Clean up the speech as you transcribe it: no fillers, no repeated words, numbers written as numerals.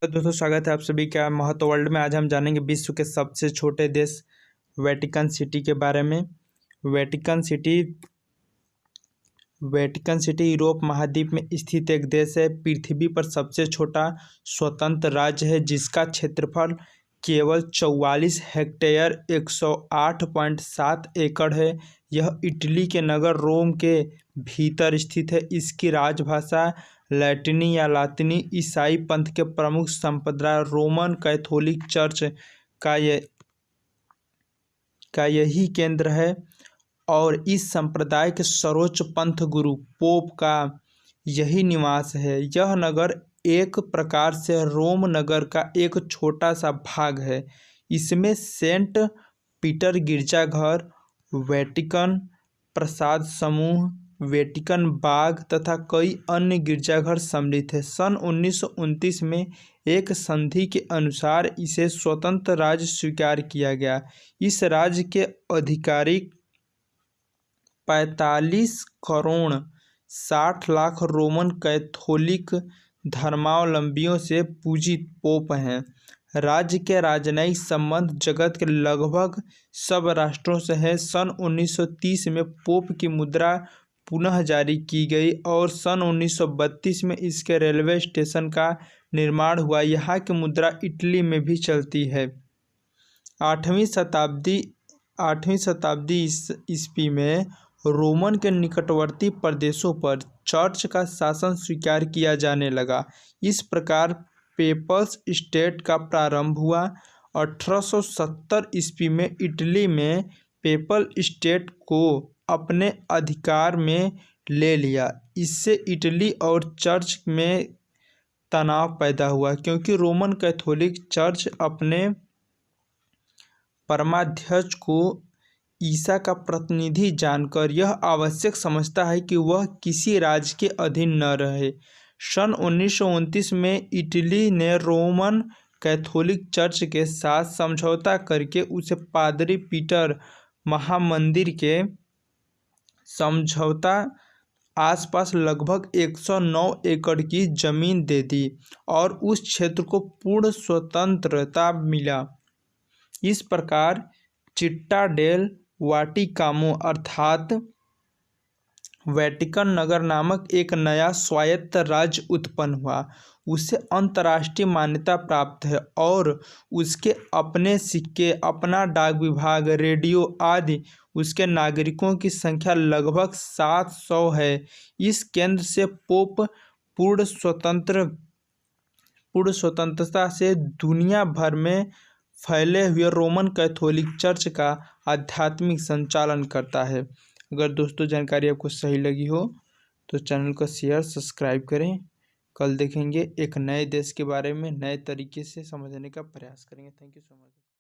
तो दोस्तों स्वागत है आप सभी का महत्व वर्ल्ड में। आज हम जानेंगे विश्व के सबसे छोटे देश वेटिकन सिटी के बारे में। वेटिकन सिटी यूरोप महाद्वीप में स्थित एक देश है। पृथ्वी पर सबसे छोटा स्वतंत्र राज्य है जिसका क्षेत्रफल केवल 44 हेक्टेयर 108.7 एकड़ है। यह इटली के नगर रोम के भीतर स्थित है। इसकी राजभाषा लैटिनी या लातिनी। ईसाई पंथ के प्रमुख संप्रदाय रोमन कैथोलिक चर्च का यही केंद्र है और इस संप्रदाय के सर्वोच्च पंथ गुरु पोप का यही निवास है। यह नगर एक प्रकार से रोम नगर का एक छोटा सा भाग है। इसमें सेंट पीटर गिरजाघर, वेटिकन प्रसाद समूह, वेटिकन बाग तथा कई अन्य गिरजाघर सम्मिलित हैं। सन 1929 में एक संधि के अनुसार इसे स्वतंत्र राज्य स्वीकार किया गया। इस राज्य के आधिकारिक 45 करोड़ 60 लाख रोमन कैथोलिक धर्मावलंबियों से पूजित पोप हैं। राज्य के राजनयिक संबंध जगत के लगभग सब राष्ट्रों से है। सन 1930 में पोप की मुद्रा पुनः जारी की गई और सन 1932 में इसके रेलवे स्टेशन का निर्माण हुआ। यहाँ की मुद्रा इटली में भी चलती है। 8वीं शताब्दी ईस्वी में रोमन के निकटवर्ती प्रदेशों पर चर्च का शासन स्वीकार किया जाने लगा। इस प्रकार पेपल्स स्टेट का प्रारंभ हुआ। 1870 ईस्वी में इटली में पेपल स्टेट को अपने अधिकार में ले लिया। इससे इटली और चर्च में तनाव पैदा हुआ क्योंकि रोमन कैथोलिक चर्च अपने परमाध्यक्ष को ईसा का प्रतिनिधि जानकर यह आवश्यक समझता है कि वह किसी राज्य के अधीन न रहे। सन 1929 में इटली ने रोमन कैथोलिक चर्च के साथ समझौता करके उसे पादरी पीटर महामंदिर के समझौता आसपास लगभग 109 एकड़ की जमीन दे दी और उस क्षेत्र को पूर्ण स्वतंत्रता मिला। इस प्रकार चिट्टा डेल वाटिकानो अर्थात वेटिकन नगर नामक एक नया स्वायत्त राज्य उत्पन्न हुआ। उसे अंतर्राष्ट्रीय मान्यता प्राप्त है और उसके अपने सिक्के, अपना डाक विभाग, रेडियो आदि। उसके नागरिकों की संख्या लगभग 700 है। इस केंद्र से पोप पूर्ण स्वतंत्रता से दुनिया भर में फैले हुए रोमन कैथोलिक चर्च का आध्यात्मिक संचालन करता है। अगर दोस्तों जानकारी आपको सही लगी हो तो चैनल को शेयर सब्सक्राइब करें। कल देखेंगे एक नए देश के बारे में, नए तरीके से समझने का प्रयास करेंगे। Thank you so much.